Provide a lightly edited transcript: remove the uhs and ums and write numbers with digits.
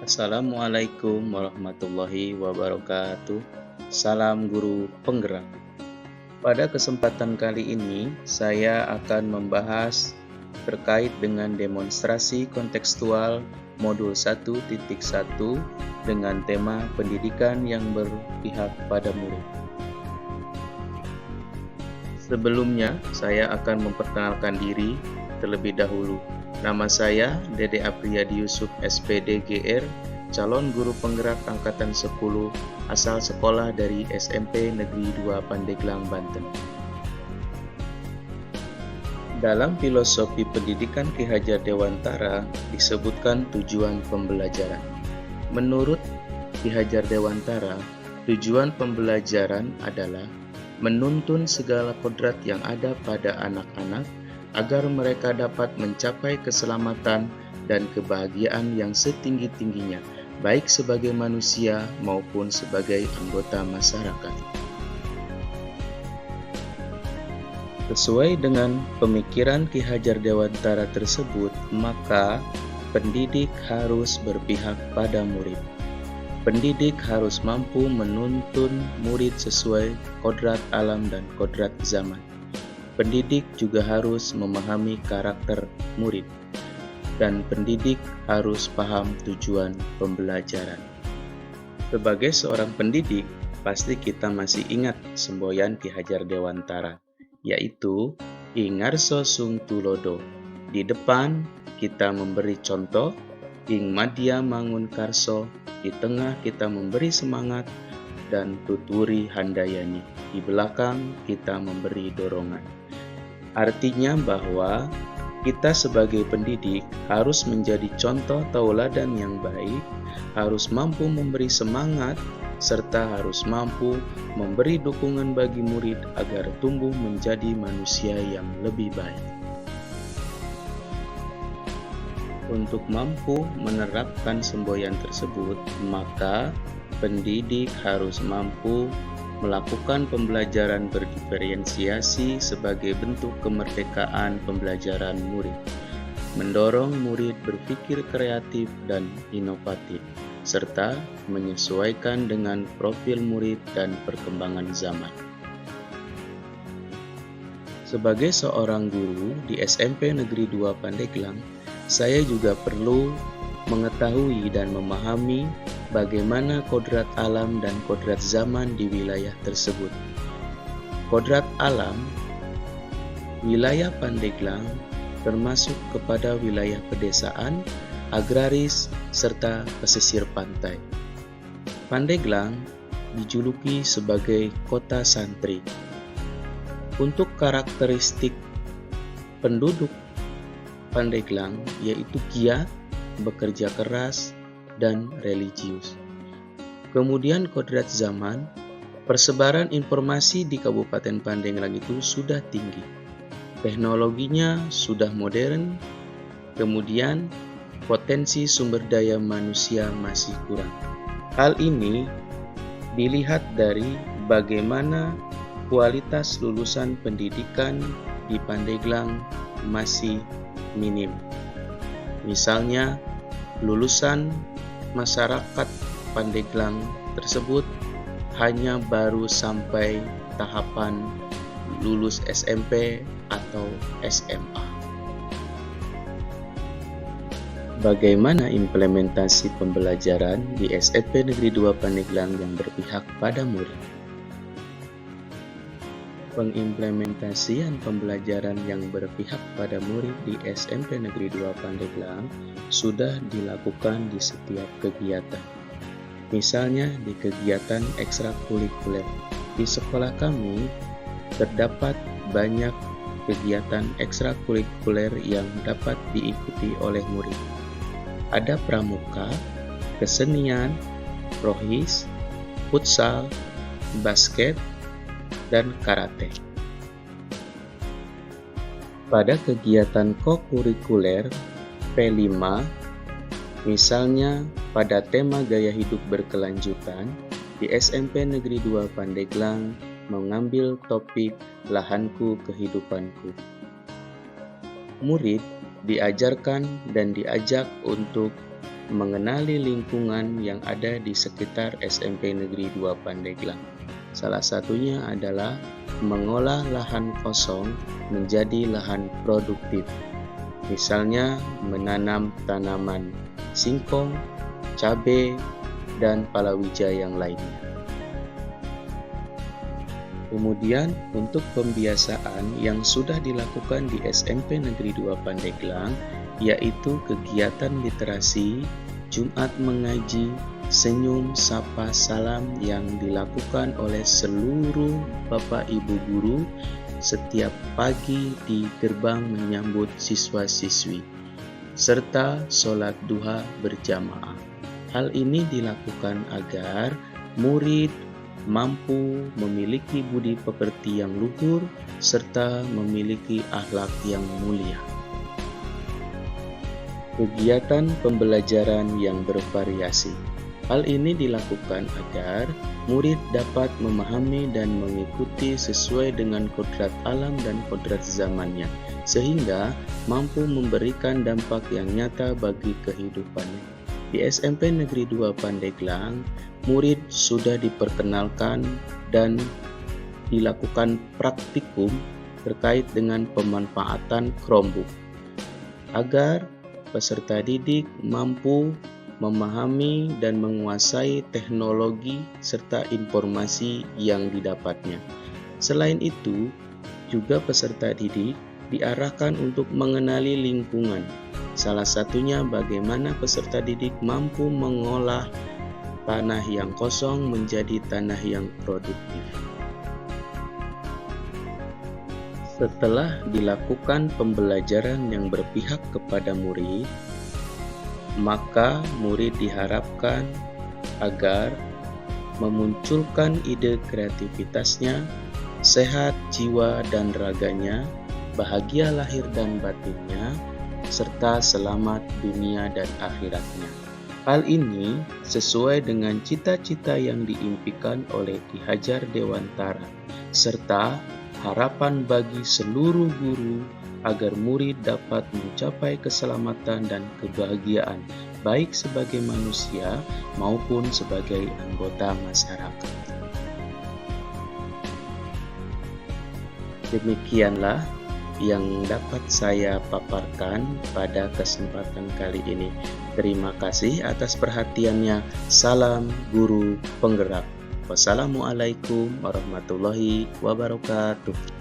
Assalamualaikum warahmatullahi wabarakatuh. Salam guru penggerak. Pada kesempatan kali ini, saya akan membahas terkait dengan demonstrasi kontekstual modul 1.1 dengan tema pendidikan yang berpihak pada murid. Sebelumnya, saya akan memperkenalkan diri terlebih dahulu. Nama saya Dede Apriyadi Yusuf SPD GR, calon guru penggerak angkatan 10 asal sekolah dari SMP Negeri 2 Pandeglang, Banten. Dalam filosofi pendidikan Ki Hajar Dewantara disebutkan tujuan pembelajaran. Menurut Ki Hajar Dewantara, tujuan pembelajaran adalah menuntun segala kodrat yang ada pada anak-anak agar mereka dapat mencapai keselamatan dan kebahagiaan yang setinggi-tingginya, baik sebagai manusia maupun sebagai anggota masyarakat. Sesuai dengan pemikiran Ki Hajar Dewantara tersebut, maka pendidik harus berpihak pada murid. Pendidik harus mampu menuntun murid sesuai kodrat alam dan kodrat zaman. Pendidik juga harus memahami karakter murid, dan pendidik harus paham tujuan pembelajaran. Sebagai seorang pendidik, pasti kita masih ingat semboyan Ki Hajar Dewantara, yaitu Ingarso Sung Tulodo. Di depan kita memberi contoh, ing madya mangun karso, di tengah kita memberi semangat, dan tuturi handayani. Di belakang kita memberi dorongan. Artinya bahwa kita sebagai pendidik harus menjadi contoh tauladan yang baik, harus mampu memberi semangat, serta harus mampu memberi dukungan bagi murid agar tumbuh menjadi manusia yang lebih baik. Untuk mampu menerapkan semboyan tersebut, maka pendidik harus mampu melakukan pembelajaran berdiferensiasi sebagai bentuk kemerdekaan pembelajaran murid, mendorong murid berpikir kreatif dan inovatif, serta menyesuaikan dengan profil murid dan perkembangan zaman. Sebagai seorang guru di SMP Negeri 2 Pandeglang, saya juga perlu mengetahui dan memahami bagaimana kodrat alam dan kodrat zaman di wilayah tersebut. Kodrat alam, wilayah Pandeglang termasuk kepada wilayah pedesaan, agraris, serta pesisir pantai. Pandeglang dijuluki sebagai kota santri. Untuk karakteristik penduduk Pandeglang yaitu giat, bekerja keras, dan religius. Kemudian kodrat zaman, persebaran informasi di Kabupaten Pandeglang itu sudah tinggi. Teknologinya sudah modern, kemudian potensi sumber daya manusia masih kurang. Hal ini dilihat dari bagaimana kualitas lulusan pendidikan di Pandeglang masih minim. Misalnya, lulusan masyarakat Pandeglang tersebut hanya baru sampai tahapan lulus SMP atau SMA. Bagaimana implementasi pembelajaran di SMP Negeri 2 Pandeglang yang berpihak pada murid? Pengimplementasian pembelajaran yang berpihak pada murid di SMP Negeri 2 Pandeglang sudah dilakukan di setiap kegiatan. Misalnya di kegiatan ekstrakurikuler. Di sekolah kami terdapat banyak kegiatan ekstrakurikuler yang dapat diikuti oleh murid. Ada pramuka, kesenian, rohis, futsal, basket, dan karate. Pada kegiatan kokurikuler P5, misalnya pada tema gaya hidup berkelanjutan, di SMP Negeri 2 Pandeglang mengambil topik lahanku kehidupanku. Murid diajarkan dan diajak untuk mengenali lingkungan yang ada di sekitar SMP Negeri 2 Pandeglang. Salah satunya adalah mengolah lahan kosong menjadi lahan produktif. Misalnya menanam tanaman singkong, cabai, dan palawija yang lainnya. Kemudian untuk pembiasaan yang sudah dilakukan di SMP Negeri 2 Pandeglang, yaitu kegiatan literasi, Jumat mengaji, senyum, sapa, salam yang dilakukan oleh seluruh Bapak Ibu guru setiap pagi di gerbang menyambut siswa-siswi, serta sholat duha berjamaah. Hal ini dilakukan agar murid mampu memiliki budi pekerti yang luhur serta memiliki akhlak yang mulia. Kegiatan pembelajaran yang bervariasi. Hal ini dilakukan agar murid dapat memahami dan mengikuti sesuai dengan kodrat alam dan kodrat zamannya, sehingga mampu memberikan dampak yang nyata bagi kehidupannya. Di SMP Negeri 2 Pandeglang, murid sudah diperkenalkan dan dilakukan praktikum terkait dengan pemanfaatan Chromebook agar peserta didik mampu memahami dan menguasai teknologi serta informasi yang didapatnya. Selain itu, juga peserta didik diarahkan untuk mengenali lingkungan. Salah satunya bagaimana peserta didik mampu mengolah tanah yang kosong menjadi tanah yang produktif. Setelah dilakukan pembelajaran yang berpihak kepada murid, maka murid diharapkan agar memunculkan ide kreativitasnya, sehat jiwa dan raganya, bahagia lahir dan batinnya, serta selamat dunia dan akhiratnya. Hal ini sesuai dengan cita-cita yang diimpikan oleh Ki Hajar Dewantara, serta harapan bagi seluruh guru agar murid dapat mencapai keselamatan dan kebahagiaan, baik sebagai manusia maupun sebagai anggota masyarakat. Demikianlah yang dapat saya paparkan pada kesempatan kali ini. Terima kasih atas perhatiannya. Salam Guru Penggerak. Wassalamualaikum warahmatullahi wabarakatuh.